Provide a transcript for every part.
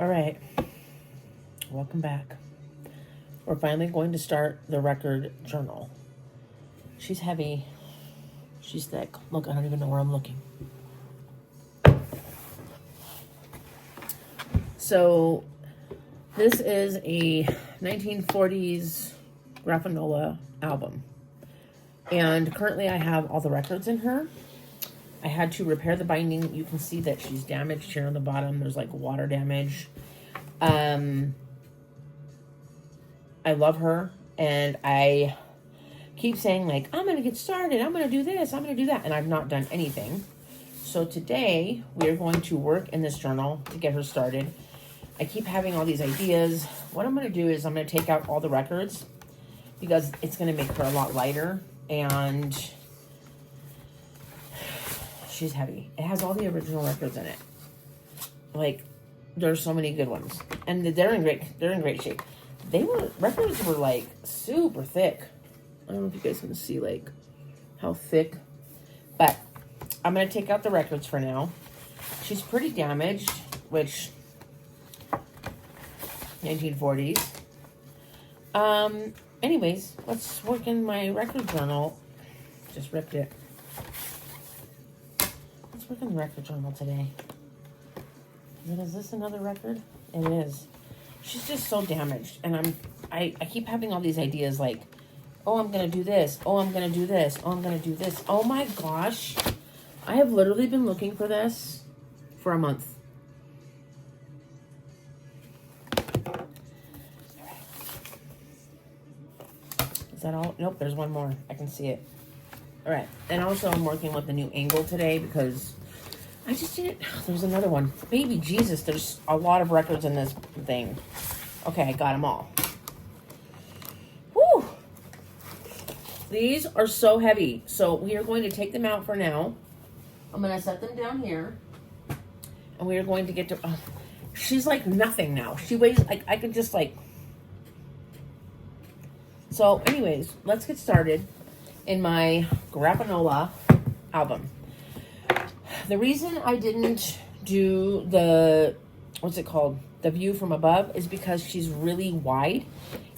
All right, welcome back. We're finally going to start the record journal. She's heavy. She's thick. Look, I don't even know where I'm looking. So, this is a 1940s Grafanola album. And currently I have all the records in her. I had to repair the binding. You can see that she's damaged here on the bottom. There's like water damage. I love her. And I keep saying like, I'm going to get started. I'm going to do this. I'm going to do that. And I've not done anything. So today we are going to work in this journal to get her started. I keep having all these ideas. What I'm going to do is I'm going to take out all the records because it's going to make her a lot lighter. And she's heavy. It has all the original records in it. Like, there's so many good ones. And they're in great shape. Records were like super thick. I don't know if you guys can see like how thick. But I'm going to take out the records for now. She's pretty damaged, which 1940s. Anyways, let's work in my record journal. Just ripped it. Let's work in the record journal today. Is this another record? It is. She's just so damaged. And I keep having all these ideas like, oh, I'm going to do this. Oh, I'm going to do this. Oh, I'm going to do this. Oh my gosh. I have literally been looking for this for a month. Is that all? Nope, there's one more. I can see it. All right. And also I'm working with the new angle today because I just didn't. There's another one. Baby Jesus, there's a lot of records in this thing. Okay, I got them all. Whew. These are so heavy. So we are going to take them out for now. I'm going to set them down here. And we are going to get to... Oh, she's like nothing now. She weighs... Like, I could just like... So anyways, let's get started in my Grafanola album. The reason I didn't do the, what's it called? The view from above is because she's really wide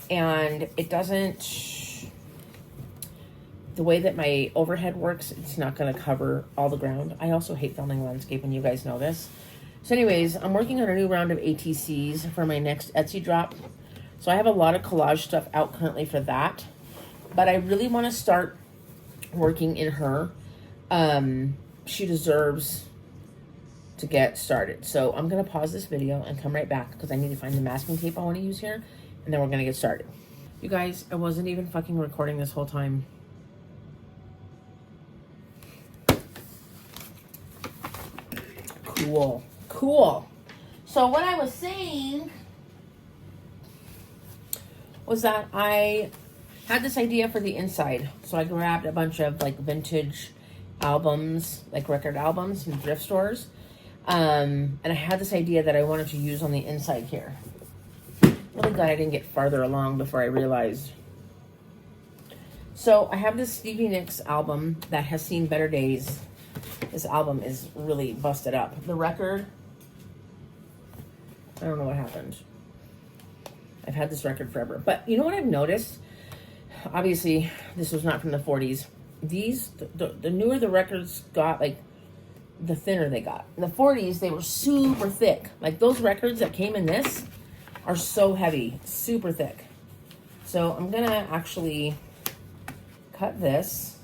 and it doesn't, the way that my overhead works, it's not going to cover all the ground. I also hate filming landscape and you guys know this. So anyways, I'm working on a new round of ATCs for my next Etsy drop. So I have a lot of collage stuff out currently for that. But I really want to start working in her. She deserves to get started. So I'm going to pause this video and come right back because I need to find the masking tape I want to use here. And then we're going to get started. You guys, I wasn't even fucking recording this whole time. Cool. Cool. So what I was saying was that I had this idea for the inside. So I grabbed a bunch of like vintage albums, like record albums from thrift stores. And I had this idea that I wanted to use on the inside here. Really glad I didn't get farther along before I realized. So I have this Stevie Nicks album that has seen better days. This album is really busted up. The record, I don't know what happened. I've had this record forever. But you know what I've noticed? Obviously, this was not from the 40s. These, the newer the records got, like, the thinner they got. In the 40s, they were super thick. Like, those records that came in this are so heavy. Super thick. So, I'm going to actually cut this.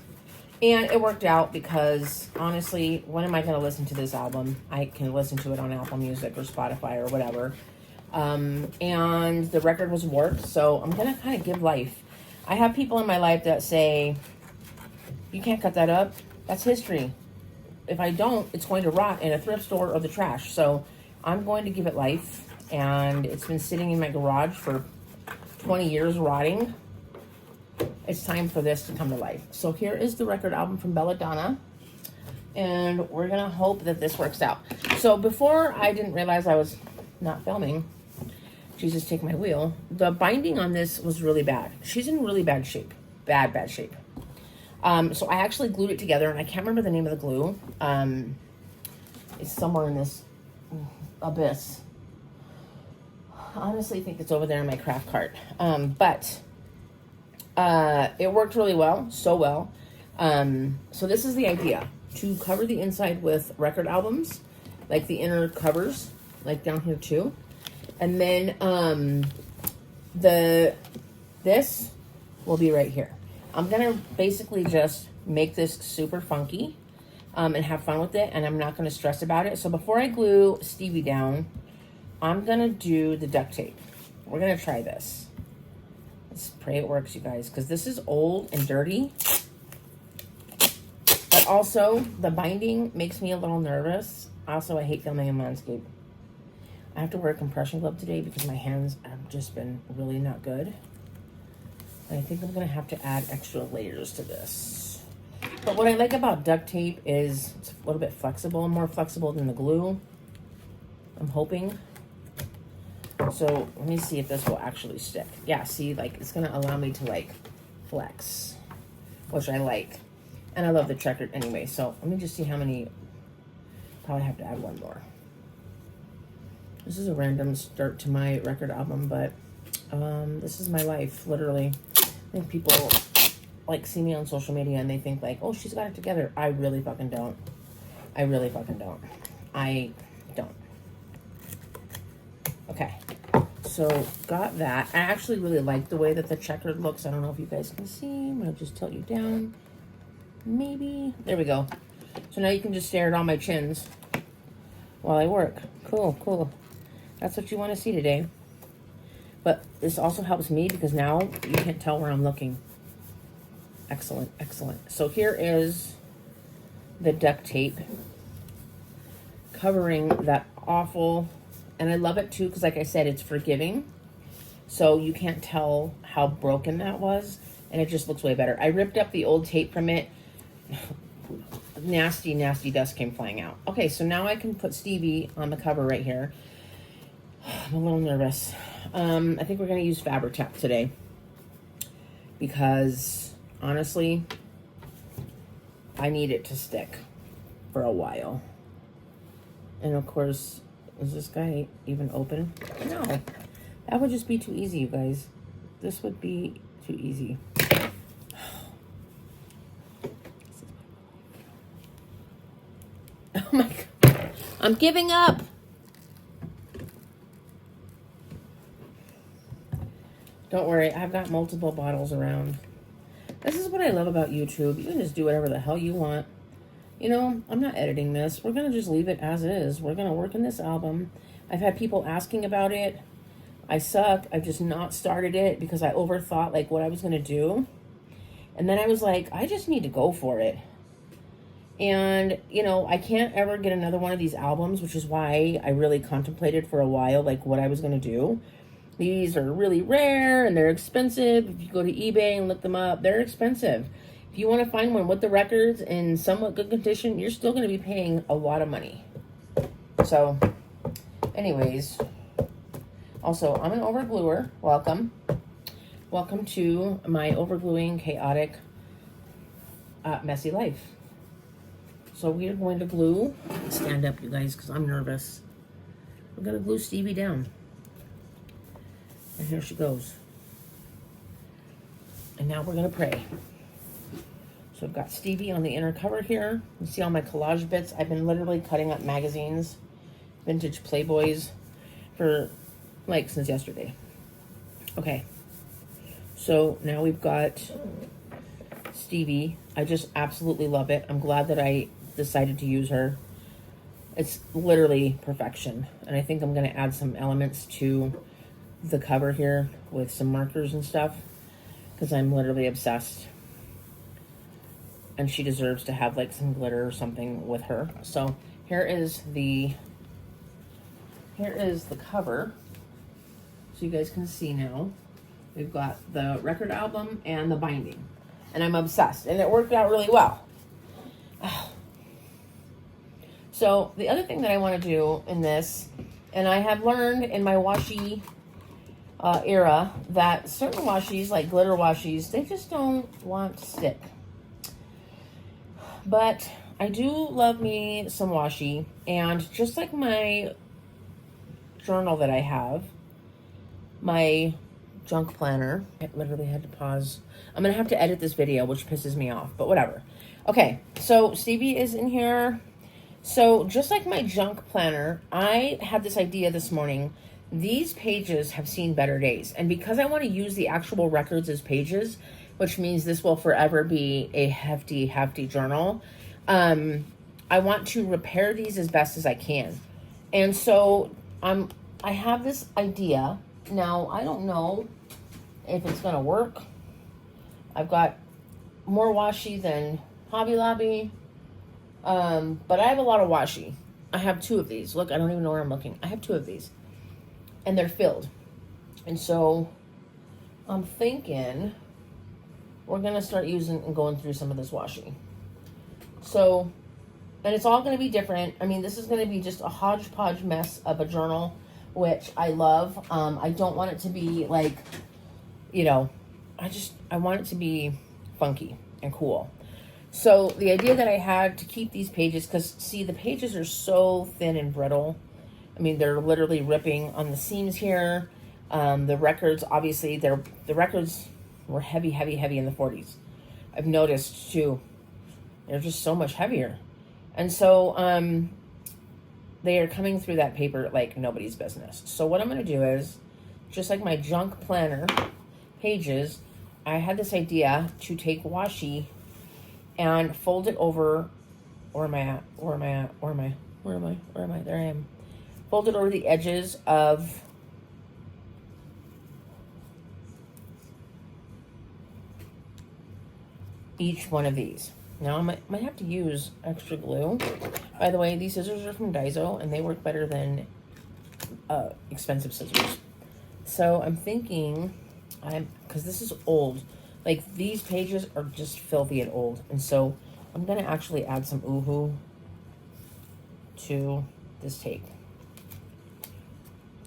And it worked out because, honestly, when am I going to listen to this album? I can listen to it on Apple Music or Spotify or whatever. And the record was warped, so I'm going to kind of give life. I have people in my life that say, you can't cut that up. That's history. If I don't, it's going to rot in a thrift store or the trash. So I'm going to give it life. And it's been sitting in my garage for 20 years rotting. It's time for this to come to life. So here is the record album from Belladonna. And we're going to hope that this works out. So before I didn't realize I was not filming, Jesus, take my wheel. The binding on this was really bad. She's in really bad shape. Bad shape. So I actually glued it together, and I can't remember the name of the glue. It's somewhere in this abyss. honestly think it's over there in my craft cart. But it worked really well, so well. So this is the idea, to cover the inside with record albums, like the inner covers, like down here too. And then this will be right here. I'm gonna basically just make this super funky and have fun with it, and I'm not gonna stress about it. So before I glue Stevie down, I'm gonna do the duct tape. We're gonna try this. Let's pray it works, you guys, because this is old and dirty. But also, the binding makes me a little nervous. Also, I hate filming in landscape. I have to wear a compression glove today because my hands have just been really not good. And I think I'm going to have to add extra layers to this. But what I like about duct tape is it's a little bit flexible, more flexible than the glue. I'm hoping. So let me see if this will actually stick. Yeah, see, like it's going to allow me to like flex, which I like. And I love the checkered anyway. So let me just see how many. Probably have to add one more. This is a random start to my record album, but this is my life, literally. I think people like see me on social media and they think like, oh, she's got it together. I really fucking don't. I really fucking don't. I don't. Okay. So got that. I actually really like the way that the checkered looks. I don't know if you guys can see. I'm gonna just tilt you down. Maybe. There we go. So now you can just stare at all my chins while I work. Cool, cool. That's what you want to see today. But this also helps me because now you can't tell where I'm looking. Excellent, excellent. So here is the duct tape covering that awful, and I love it too because like I said, it's forgiving. So you can't tell how broken that was, and it just looks way better. I ripped up the old tape from it. Nasty, nasty dust came flying out. Okay, so now I can put Stevie on the cover right here. I'm a little nervous. I think we're going to use Fabri-Tac today because honestly, I need it to stick for a while. And of course, is this guy even open? No, that would just be too easy, you guys. This would be too easy. Oh my God, I'm giving up. Don't worry, I've got multiple bottles around. This is what I love about YouTube. You can just do whatever the hell you want. You know, I'm not editing this. We're going to just leave it as is. We're going to work in this album. I've had people asking about it. I suck. I've just not started it because I overthought like what I was going to do. And then I was like, I just need to go for it. And, you know, I can't ever get another one of these albums, which is why I really contemplated for a while, like what I was going to do. These are really rare and they're expensive. If you go to eBay and look them up, they're expensive. If you want to find one with the records in somewhat good condition, you're still going to be paying a lot of money. So, anyways, also, I'm an overgluer. Welcome. Welcome to my overgluing, chaotic, messy life. So we are going to glue. Stand up, you guys, because I'm nervous. We're going to glue Stevie down. And here she goes. And now we're going to pray. So I've got Stevie on the inner cover here. You see all my collage bits. I've been literally cutting up magazines, vintage Playboys, for like since yesterday. Okay. So now we've got Stevie. I just absolutely love it. I'm glad that I decided to use her. It's literally perfection. And I think I'm going to add some elements to the cover here with some markers and stuff because I'm literally obsessed. And she deserves to have like some glitter or something with her. So here is the cover. So you guys can see now. We've got the record album and the binding. And I'm obsessed. And it worked out really well. Oh. So the other thing that I want to do in this, and I have learned in my washi era that certain washies, like glitter washies, they just don't want to stick. But I do love me some washi, and just like my journal that I have, my junk planner. I literally had to pause. I'm gonna have to edit this video, which pisses me off, but whatever. Okay, so Stevie is in here. So just like my junk planner, I had this idea this morning. These pages have seen better days. And because I want to use the actual records as pages, which means this will forever be a hefty, hefty journal, I want to repair these as best as I can. And so I have this idea. Now, I don't know if it's going to work. I've got more washi than Hobby Lobby. But I have a lot of washi. I have 2 of these. Look, I don't even know where I'm looking. I have 2 of these. And they're filled. And so I'm thinking we're going to start using and going through some of this washi. So, and it's all going to be different. I mean, this is going to be just a hodgepodge mess of a journal, which I love. I don't want it to be like, you know, I want it to be funky and cool. So the idea that I had to keep these pages, because see, the pages are so thin and brittle. I mean, they're literally ripping on the seams here. The records, obviously, the records were heavy, heavy, heavy in the 40s. I've noticed too. They're just so much heavier. And so they are coming through that paper like nobody's business. So what I'm going to do is, just like my junk planner pages, I had this idea to take washi and fold it over. Where am I at? Where am I at? Where am I? Where am I? Where am I? There I am. Fold it over the edges of each one of these. Now I might have to use extra glue. By the way, these scissors are from Daiso and they work better than expensive scissors. So I'm thinking, because this is old, like these pages are just filthy and old. And so I'm gonna actually add some Uhu to this tape.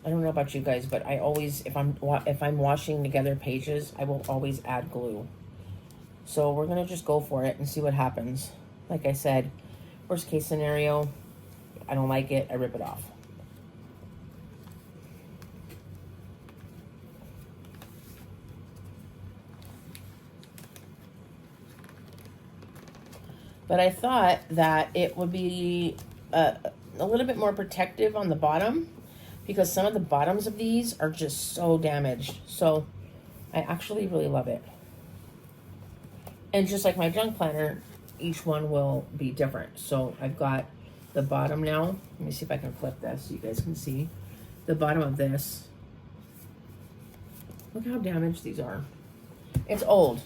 I don't know about you guys, but I always, if I'm washing together pages, I will always add glue. So we're going to just go for it and see what happens. Like I said, worst case scenario, I don't like it, I rip it off. But I thought that it would be a little bit more protective on the bottom, because some of the bottoms of these are just so damaged. So I actually really love it. And just like my junk planner, each one will be different. So I've got the bottom now. Let me see if I can flip this so you guys can see. The bottom of this. Look how damaged these are. It's old.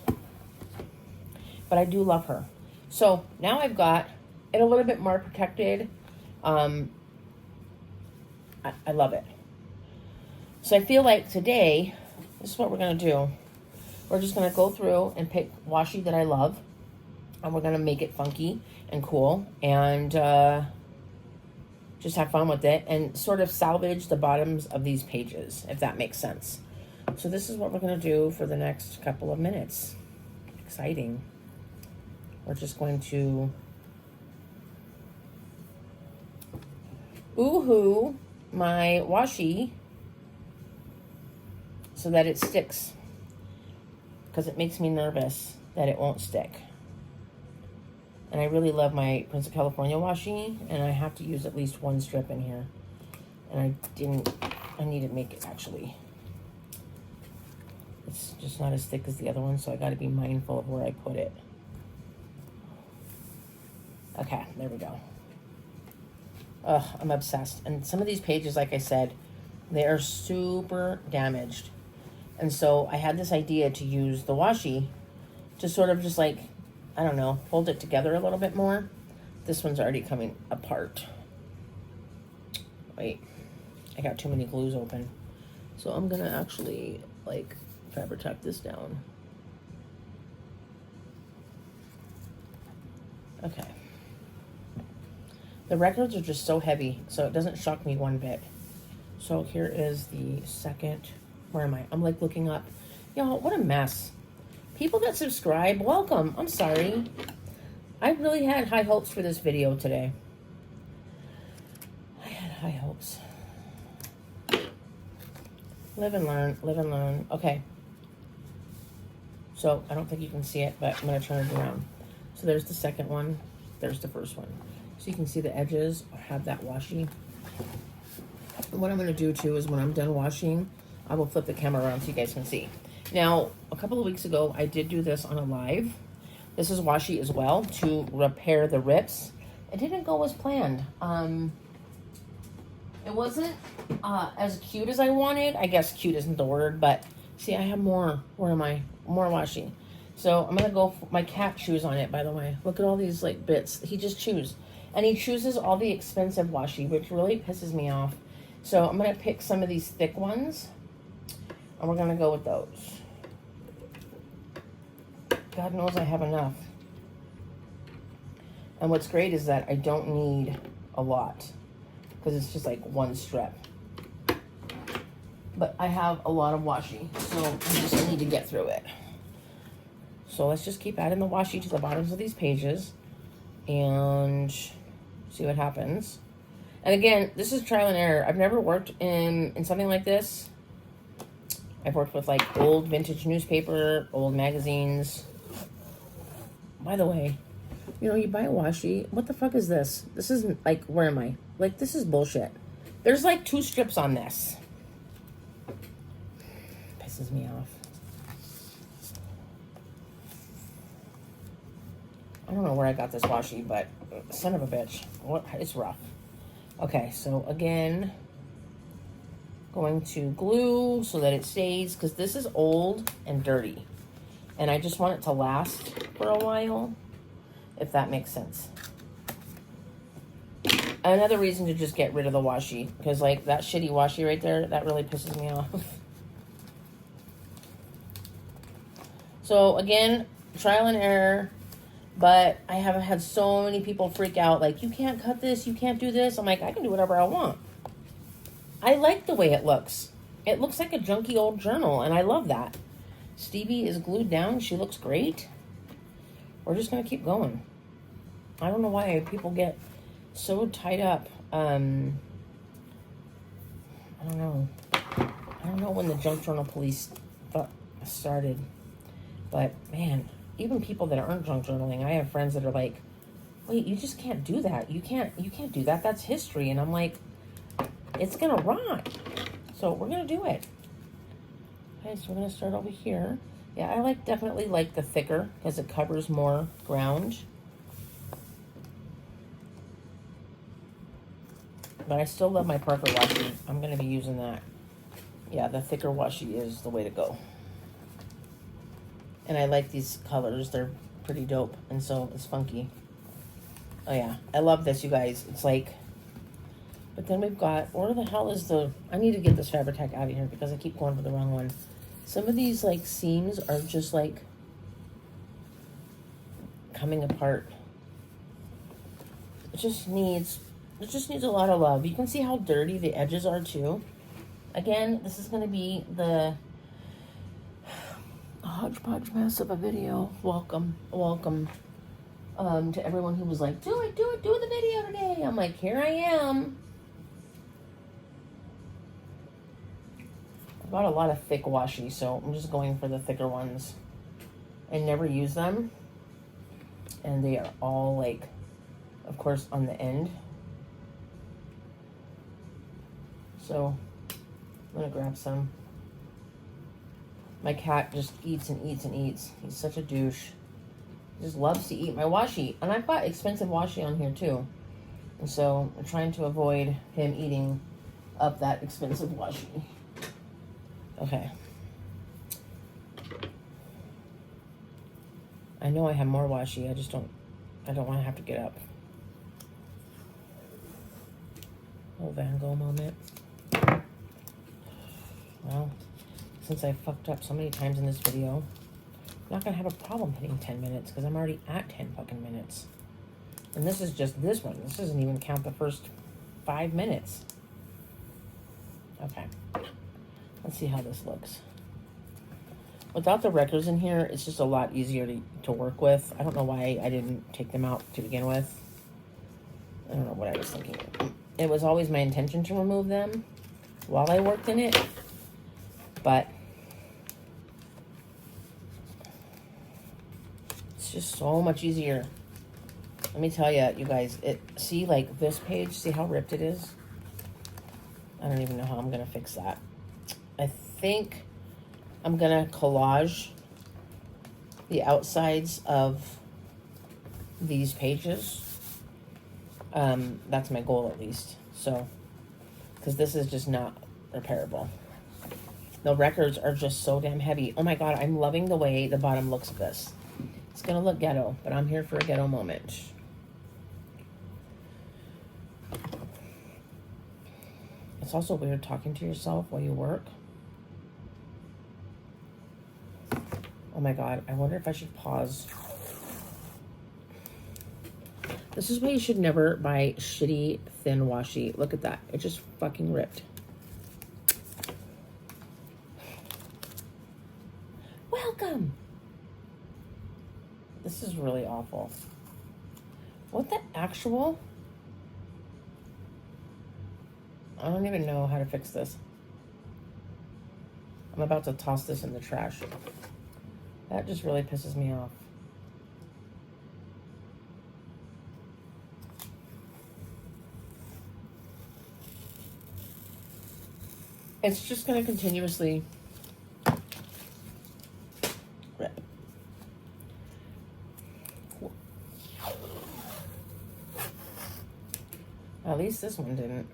But I do love her. So now I've got it a little bit more protected. I love it. So I feel like today, this is what we're going to do. We're just going to go through and pick washi that I love. And we're going to make it funky and cool. And just have fun with it. And sort of salvage the bottoms of these pages, if that makes sense. So this is what we're going to do for the next couple of minutes. Exciting. We're just going to Uhu my washi so that it sticks, because it makes me nervous that it won't stick. And I really love my Prince of California washi, and I have to use at least one strip in here. And I need to make it actually. It's just not as thick as the other one, so I got to be mindful of where I put it. Okay, there we go. Ugh, I'm obsessed. And some of these pages, like I said, they are super damaged. And so I had this idea to use the washi to sort of just like, I don't know, hold it together a little bit more. This one's already coming apart. Wait, I got too many glues open. So I'm gonna actually like fabric tack this down. Okay. The records are just so heavy, so it doesn't shock me one bit. So here is the second. Where am I? I'm like looking up. Y'all, what a mess. People that subscribe, welcome. I'm sorry. I really had high hopes for this video today. I had high hopes. Live and learn, live and learn. Okay. So I don't think you can see it, but I'm going to turn it around. So there's the second one. There's the first one. So you can see the edges have that washi. And what I'm going to do too is when I'm done washing, I will flip the camera around so you guys can see. Now, a couple of weeks ago, I did do this on a live. This is washi as well to repair the rips. It didn't go as planned. It wasn't as cute as I wanted. I guess cute isn't the word, but see, I have more. Where am I? More washi. So I'm gonna go. My cat chews on it. By the way, look at all these like bits. He just chews, and he chooses all the expensive washi, which really pisses me off. So I'm gonna pick some of these thick ones, and we're gonna go with those. God knows I have enough. And what's great is that I don't need a lot, because it's just like one strip. But I have a lot of washi, so I just need to get through it. So let's just keep adding the washi to the bottoms of these pages and see what happens. And again, this is trial and error. I've never worked in something like this. I've worked with like old vintage newspaper, old magazines. By the way, you know, you buy washi. What the fuck is this? This isn't like, where am I? Like, this is bullshit. There's like 2 strips on this. Pisses me off. I don't know where I got this washi, but son of a bitch. What? It's rough. Okay, so again, going to glue so that it stays, because this is old and dirty. And I just want it to last for a while, if that makes sense. Another reason to just get rid of the washi, because like that shitty washi right there, that really pisses me off. So again, trial and error, but I have had so many people freak out, like, you can't cut this, you can't do this. I'm like, I can do whatever I want. I like the way it looks. It looks like a junky old journal, and I love that. Stevie is glued down. She looks great. We're just going to keep going. I don't know why people get so tied up. I don't know. I don't know when the junk journal police started. But, man, even people that aren't junk journaling, I have friends that are like, wait, you just can't do that. You can't do that. That's history. And I'm like, it's going to rot. So we're going to do it. Okay, so we're going to start over here. Yeah, I definitely like the thicker because it covers more ground. But I still love my Parker washi. I'm going to be using that. Yeah, the thicker washi is the way to go. And I like these colors. They're pretty dope. And so it's funky. Oh, yeah. I love this, you guys. It's like... But then we've got... Where the hell is the... I need to get this Fabri-Tac out of here because I keep going for the wrong one. Some of these, like, seams are just, like... coming apart. It just needs a lot of love. You can see how dirty the edges are, too. Again, this is going to be the... hodgepodge mess of a video. Welcome to everyone who was like, do the video today. I'm like, here I am. I bought a lot of thick washi, so I'm just going for the thicker ones. I never use them, and they are all like, of course, on the end. So I'm gonna grab some. My cat just eats and eats and eats. He's such a douche. He just loves to eat my washi. And I've got expensive washi on here too. And so I'm trying to avoid him eating up that expensive washi. Okay. I know I have more washi. I don't want to have to get up. Little Van Gogh moment. Well, since I fucked up so many times in this video, I'm not going to have a problem hitting 10 minutes because I'm already at 10 fucking minutes. And this is just this one. This doesn't even count the first 5 minutes. Okay. Let's see how this looks. Without the records in here, it's just a lot easier to work with. I don't know why I didn't take them out to begin with. I don't know what I was thinking. It was always my intention to remove them while I worked in it. but it's just so much easier. Let me tell you, you guys, see, like this page, see how ripped it is? I don't even know how I'm going to fix that. I think I'm going to collage the outsides of these pages. That's my goal, at least. So, because this is just not repairable. The records are just so damn heavy. Oh my God, I'm loving the way the bottom looks of this. It's going to look ghetto, but I'm here for a ghetto moment. It's also weird talking to yourself while you work. Oh my God, I wonder if I should pause. This is why you should never buy shitty thin washi. Look at that. It just fucking ripped. Welcome. This is really awful. What the actual? I don't even know how to fix this. I'm about to toss this in the trash. That just really pisses me off. It's just going to continuously rip. At least this one didn't.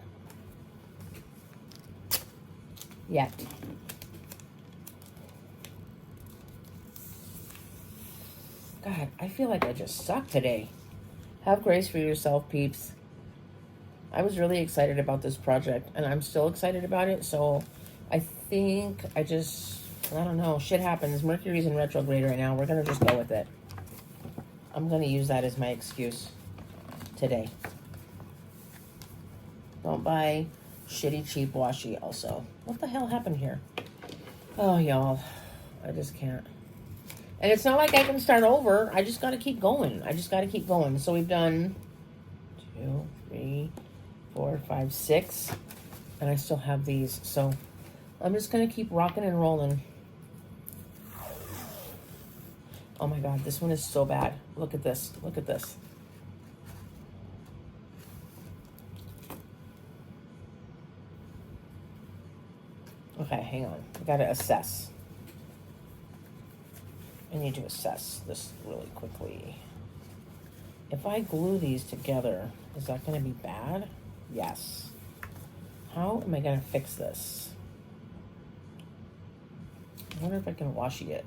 Yet. God, I feel like I just suck today. Have grace for yourself, peeps. I was really excited about this project, and I'm still excited about it, so I think I don't know, shit happens. Mercury's in retrograde right now. We're going to just go with it. I'm going to use that as my excuse today. Don't buy shitty, cheap washi also. What the hell happened here? Oh, y'all. I just can't. And it's not like I can start over. I just got to keep going. So we've done 2, 3, 4, 5, 6. And I still have these. So I'm just going to keep rocking and rolling. Oh my God, this one is so bad. Look at this. Look at this. Okay, hang on. I gotta assess. I need to assess this really quickly. If I glue these together, is that gonna be bad? Yes. How am I gonna fix this? I wonder if I can washi it.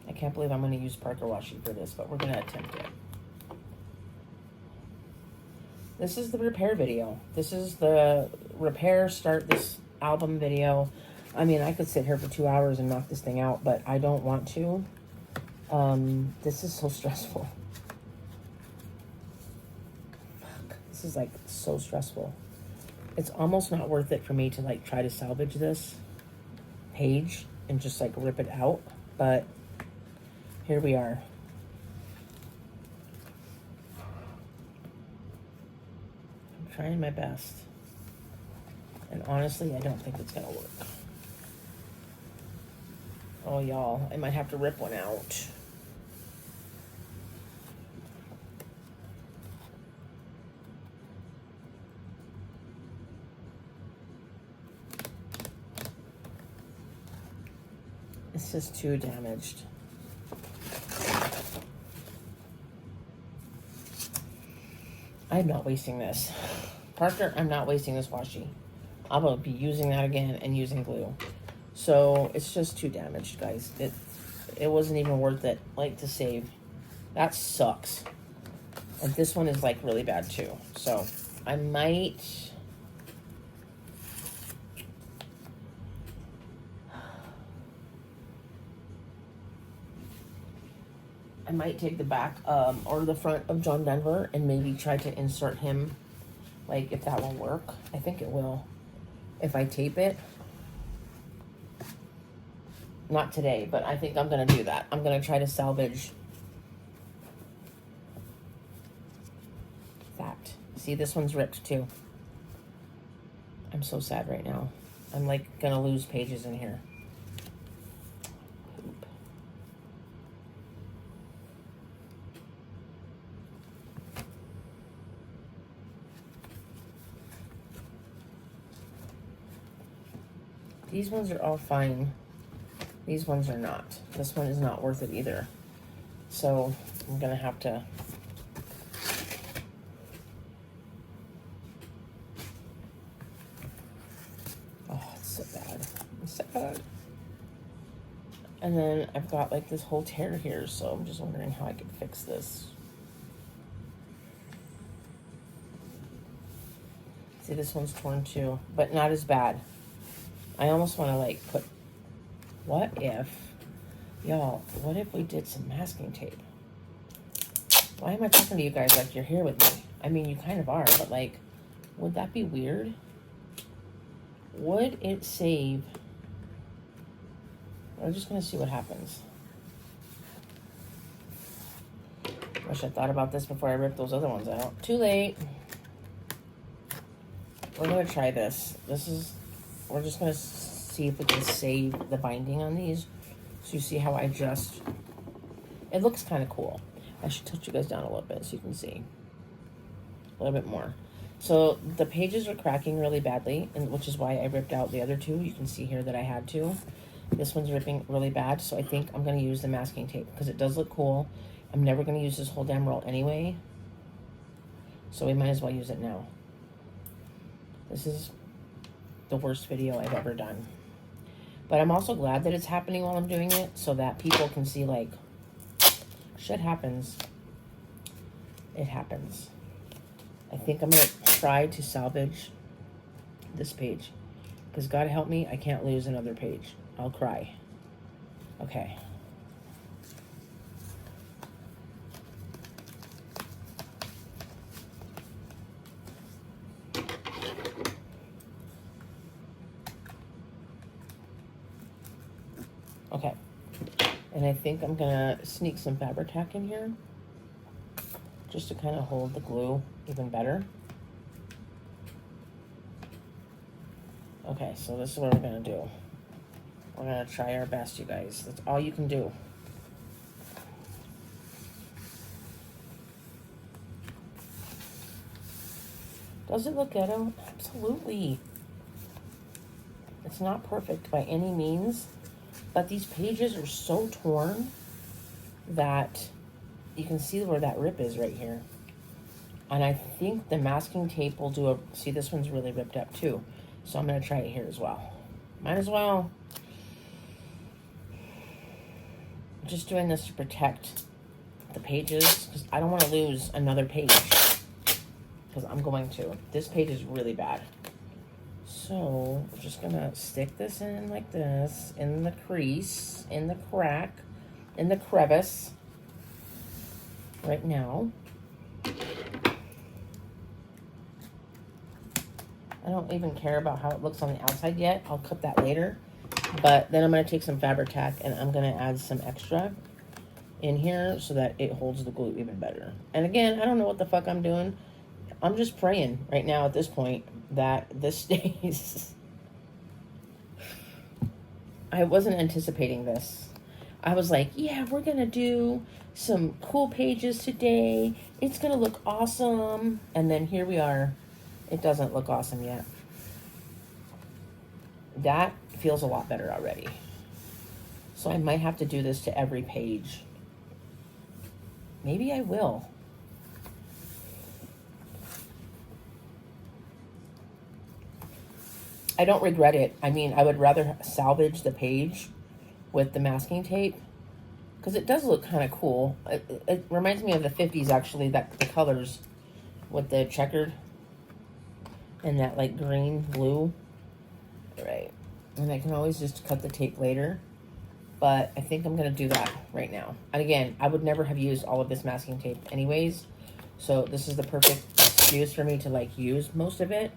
I can't believe I'm gonna use Parker washi for this, but we're gonna attempt it. This is the repair video. This is the repair start this album video. I mean, I could sit here for 2 hours and knock this thing out, but I don't want to. This is so stressful. Fuck. This is like so stressful. It's almost not worth it for me to like try to salvage this page and just like rip it out. But here we are. Trying my best. And honestly, I don't think it's gonna work. Oh, y'all, I might have to rip one out. It's just too damaged. I'm not wasting this. Parker, I'm not wasting this washi. I'm going to be using that again and using glue. So it's just too damaged, guys. It wasn't even worth it, like, to save. That sucks. And this one is, like, really bad, too. So I might take the back or the front of John Denver and maybe try to insert him, like, if that will work. I think it will. If I tape it. Not today, but I think I'm going to do that. I'm going to try to salvage that. See, this one's ripped too. I'm so sad right now. I'm like gonna lose pages in here. Poop. These ones are all fine. These ones are not. This one is not worth it either. So I'm gonna have to. Oh, it's so bad. It's sad. And then I've got like this whole tear here, so I'm just wondering how I could fix this. See, this one's torn too, but not as bad. I almost want to like put, what if, y'all, what if we did some masking tape? Why am I talking to you guys like you're here with me? I mean, you kind of are, but like, would that be weird? Would it save? We're just going to see what happens. Wish I thought about this before I ripped those other ones out. Too late. We're going to try this. We're just going to see if we can save the binding on these. So you see how I just, it looks kind of cool. I should touch you guys down a little bit so you can see a little bit more. So the pages are cracking really badly, and which is why I ripped out the other two. You can see here that I had to. This one's ripping really bad, so I think I'm going to use the masking tape because it does look cool. I'm never going to use this whole damn roll anyway, so we might as well use it now. This is the worst video I've ever done. But I'm also glad that it's happening while I'm doing it so that people can see, like, shit happens. It happens. I think I'm going to try to salvage this page. Because God help me, I can't lose another page. I'll cry. Okay. Okay. And I think I'm going to sneak some Fabri-Tac in here. Just to kind of hold the glue even better. Okay, so this is what we're going to do. We're going to try our best, you guys. That's all you can do. Does it look ghetto? Absolutely. It's not perfect by any means, but these pages are so torn that you can see where that rip is right here. And I think the masking tape will do a, see, this one's really ripped up too. So I'm going to try it here as well. Might as well. I'm just doing this to protect the pages because I don't want to lose another page. Because I'm going to. This page is really bad. So we're just going to stick this in like this, in the crease, in the crack, in the crevice. Right now. I don't even care about how it looks on the outside yet. I'll cut that later. But then I'm going to take some Fabri-Tac and I'm going to add some extra in here so that it holds the glue even better. And again, I don't know what the fuck I'm doing. I'm just praying right now at this point that this stays. I wasn't anticipating this. I was like, yeah, we're going to do some cool pages today. It's going to look awesome. And then here we are. It doesn't look awesome yet. That feels a lot better already. So I might have to do this to every page. Maybe I will. I don't regret it. I mean, I would rather salvage the page with the masking tape because it does look kind of cool. It reminds me of the 50s, actually, that the colors with the checkered and that like green blue. Right. And I can always just cut the tape later. But I think I'm going to do that right now. And again, I would never have used all of this masking tape anyways. So this is the perfect excuse for me to like use most of it.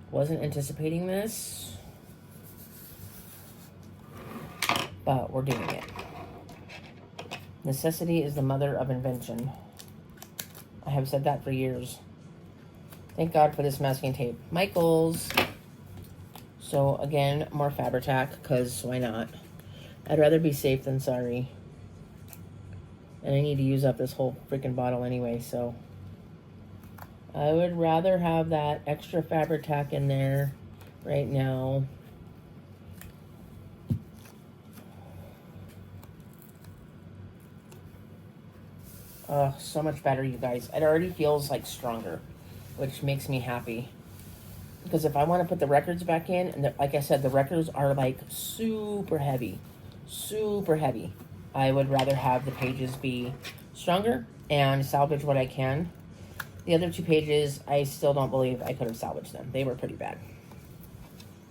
Wasn't anticipating this. But we're doing it. Necessity is the mother of invention. I have said that for years. Thank God for this masking tape. Michael's. So again, more Fabri-Tac, because why not? I'd rather be safe than sorry. And I need to use up this whole freaking bottle anyway, so I would rather have that extra Fabri-Tac in there right now. Oh, so much better, you guys. It already feels like stronger, which makes me happy. Because if I want to put the records back in, and like I said, the records are like super heavy. Super heavy. I would rather have the pages be stronger and salvage what I can. The other two pages, I still don't believe I could have salvaged them. They were pretty bad.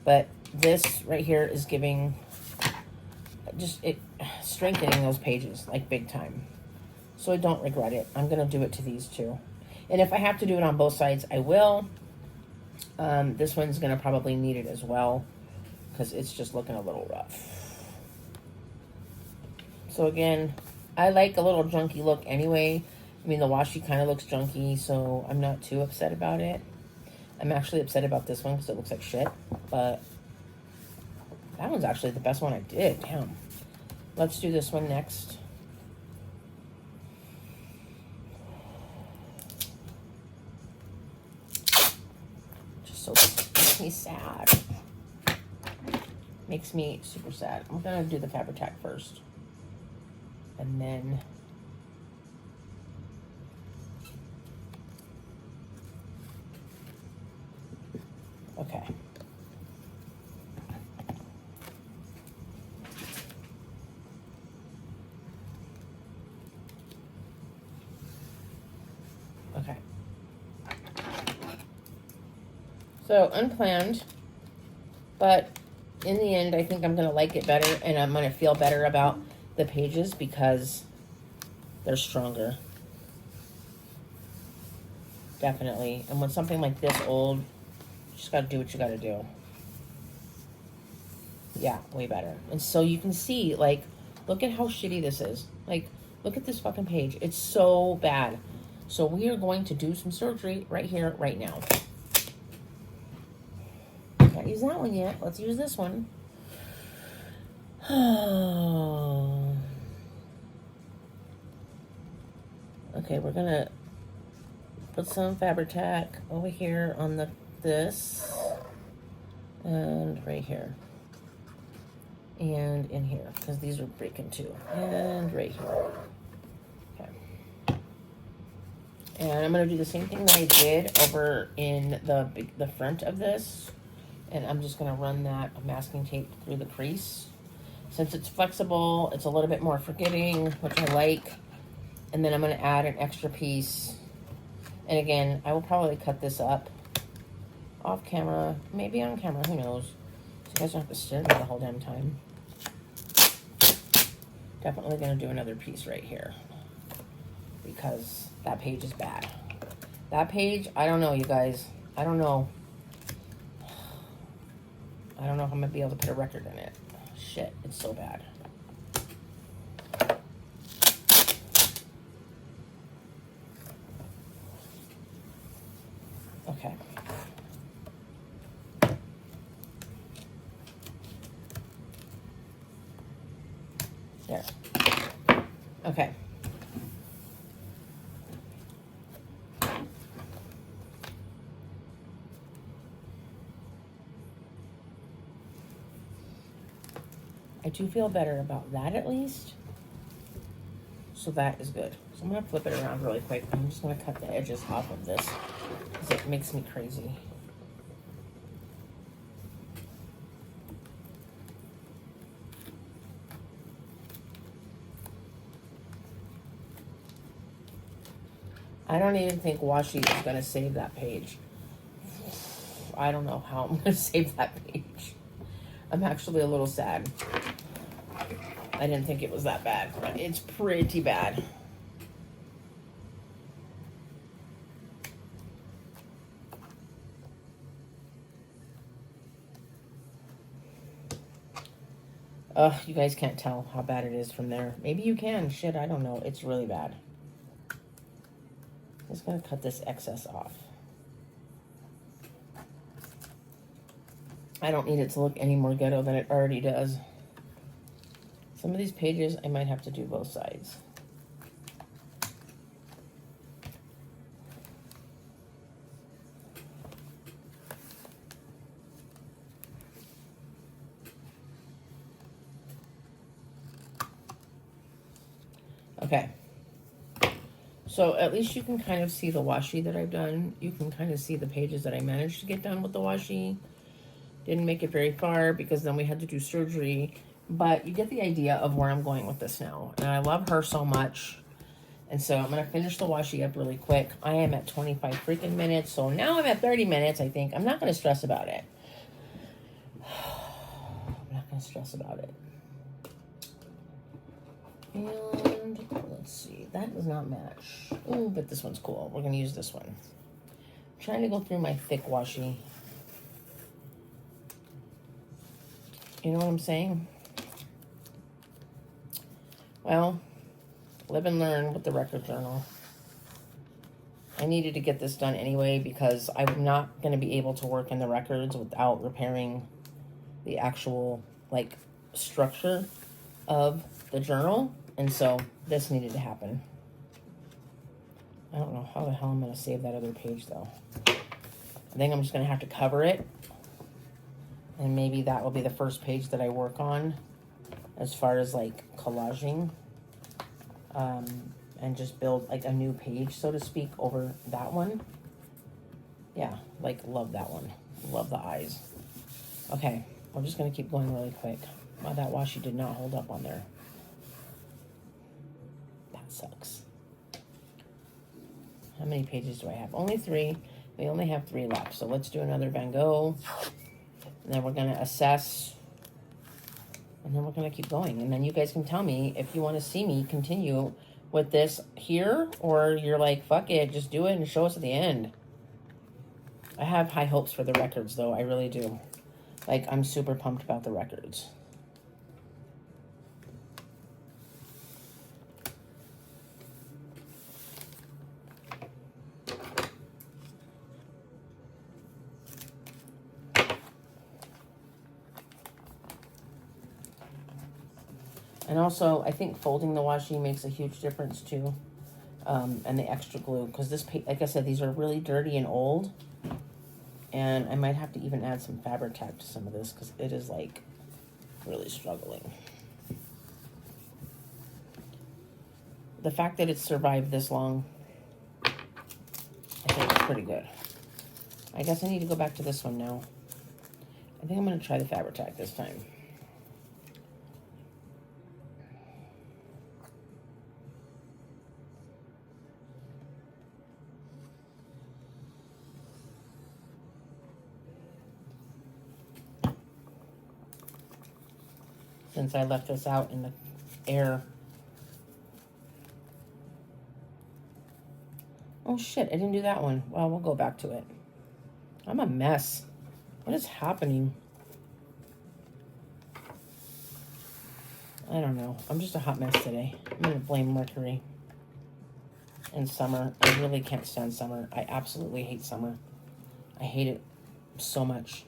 But this right here is giving, just it strengthening those pages like big time. So I don't regret it. I'm going to do it to these two. And if I have to do it on both sides, I will. This one's going to probably need it as well, because it's just looking a little rough. So again, I like a little junky look anyway. I mean, the washi kind of looks junky, so I'm not too upset about it. I'm actually upset about this one because it looks like shit, but that one's actually the best one I did. Damn. Let's do this one next. Just so makes me sad. Makes me super sad. I'm gonna do the Fabri-Tac first, and then okay. Okay. So unplanned, but in the end, I think I'm going to like it better, and I'm going to feel better about the pages because they're stronger. Definitely. And when something like this old, you just got to do what you got to do. Yeah, way better. And so you can see, like, look at how shitty this is. Like, look at this fucking page. It's so bad. So we are going to do some surgery right here, right now. Can't use that one yet. Let's use this one. Okay, we're gonna put some Fabri-Tac over here on this and right here and in here, because these are breaking too, and right here. Okay, and I'm gonna do the same thing that I did over in the front of this, and I'm just gonna run that masking tape through the crease. Since it's flexible, it's a little bit more forgiving, which I like. And then I'm going to add an extra piece. And again, I will probably cut this up off camera, maybe on camera, who knows. So you guys don't have to stare at me the whole damn time. Definitely going to do another piece right here, because that page is bad. That page, I don't know, you guys. I don't know. I don't know if I'm going to be able to put a record in it. Shit, it's so bad. Okay. There. Okay. I do feel better about that at least. So that is good. So I'm going to flip it around really quick. I'm just going to cut the edges off of this because it makes me crazy. I don't even think washi is going to save that page. I don't know how I'm going to save that page. I'm actually a little sad. I didn't think it was that bad, but it's pretty bad. You guys can't tell how bad it is from there. Maybe you can. Shit, I don't know. It's really bad. I'm just going to cut this excess off. I don't need it to look any more ghetto than it already does. Some of these pages, I might have to do both sides. Okay. So at least you can kind of see the washi that I've done. You can kind of see the pages that I managed to get done with the washi. Didn't make it very far because then we had to do surgery. But you get the idea of where I'm going with this now. And I love her so much. And so I'm going to finish the washi up really quick. I am at 25 freaking minutes. So now I'm at 30 minutes, I think. I'm not going to stress about it. I'm not going to stress about it. And let's see. That does not match. Oh, but this one's cool. We're going to use this one. I'm trying to go through my thick washi. You know what I'm saying? Well, live and learn with the record journal. I needed to get this done anyway because I'm not going to be able to work in the records without repairing the actual, like, structure of the journal. And so this needed to happen. I don't know how the hell I'm going to save that other page, though. I think I'm just going to have to cover it. And maybe that will be the first page that I work on as far as, like, collaging. And just build, like, a new page, so to speak, over that one. Yeah, like, love that one. Love the eyes. Okay, we're just going to keep going really quick. Wow, that washi did not hold up on there. That sucks. How many pages do I have? Only 3. We only have 3 left. So let's do another Van Gogh. And then we're going to assess. And then we're going to keep going. And then you guys can tell me if you want to see me continue with this here. Or you're like, fuck it, just do it and show us at the end. I have high hopes for the records, though. I really do. Like, I'm super pumped about the records. And also, I think folding the washi makes a huge difference, too. And the extra glue. Because this, like I said, these are really dirty and old. And I might have to even add some Fabri-Tac to some of this. Because it is, like, really struggling. The fact that it's survived this long, I think it's pretty good. I guess I need to go back to this one now. I think I'm going to try the Fabri-Tac this time. Since I left this out in the air. Oh shit, I didn't do that one. Well, we'll go back to it. I'm a mess. What is happening? I don't know. I'm just a hot mess today. I'm gonna blame Mercury. And summer. I really can't stand summer. I absolutely hate summer. I hate it so much.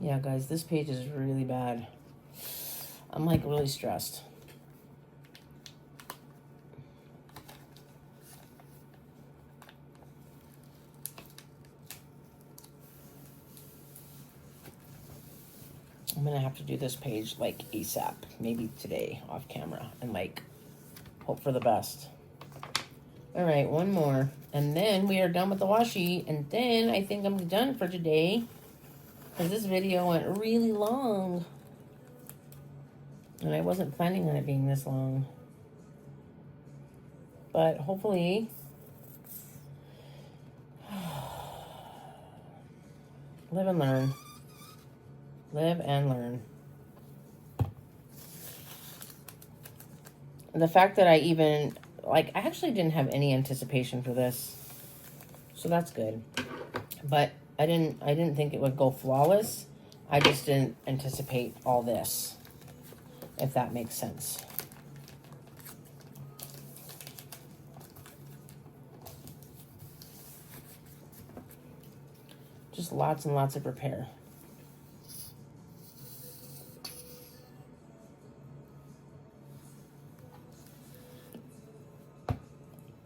Yeah, guys, this page is really bad. I'm, like, really stressed. I'm gonna have to do this page, like, ASAP. Maybe today, off camera. And, like, hope for the best. All right, one more. And then we are done with the washi. And then I think I'm done for today. Because this video went really long. And I wasn't planning on it being this long. But hopefully... live and learn. Live and learn. And the fact that I even... like, I actually didn't have any anticipation for this. So that's good. But... I didn't think it would go flawless. I just didn't anticipate all this, if that makes sense. Just lots and lots of repair.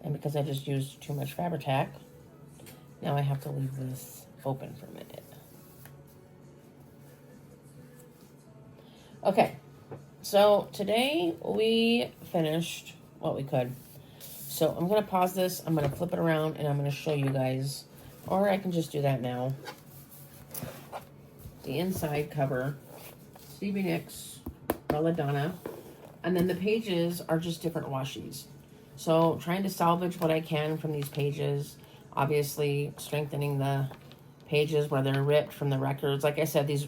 And because I just used too much Fabri-Tac, now I have to leave this open for a minute. Okay, so today we finished what we could. So I'm going to pause this, I'm going to flip it around, and I'm going to show you guys, or I can just do that now. The inside cover, Stevie Nicks, Belladonna, and then the pages are just different washies. So trying to salvage what I can from these pages, obviously strengthening the pages where they're ripped from the records. Like I said, these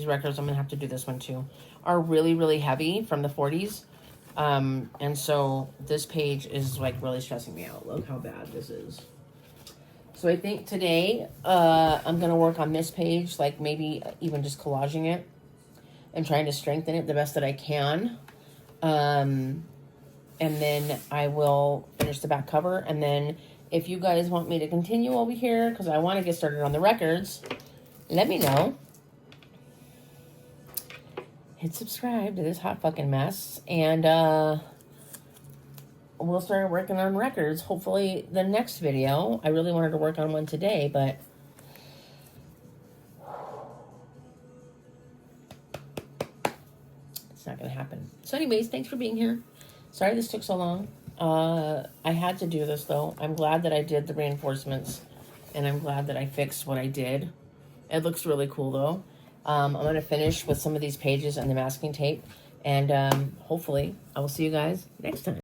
records, I'm going to have to do this one too, are really, really heavy from the 40s. And so this page is like really stressing me out. Look how bad this is. So I think today I'm going to work on this page, like maybe even just collaging it and trying to strengthen it the best that I can. And then I will finish the back cover. And then if you guys want me to continue over here, because I want to get started on the records, let me know. Hit subscribe to this hot fucking mess. And we'll start working on records. Hopefully the next video. I really wanted to work on one today, but it's not going to happen. So anyways, thanks for being here. Sorry this took so long. I had to do this, though. I'm glad that I did the reinforcements, and I'm glad that I fixed what I did. It looks really cool, though. I'm going to finish with some of these pages and the masking tape, and hopefully I will see you guys next time.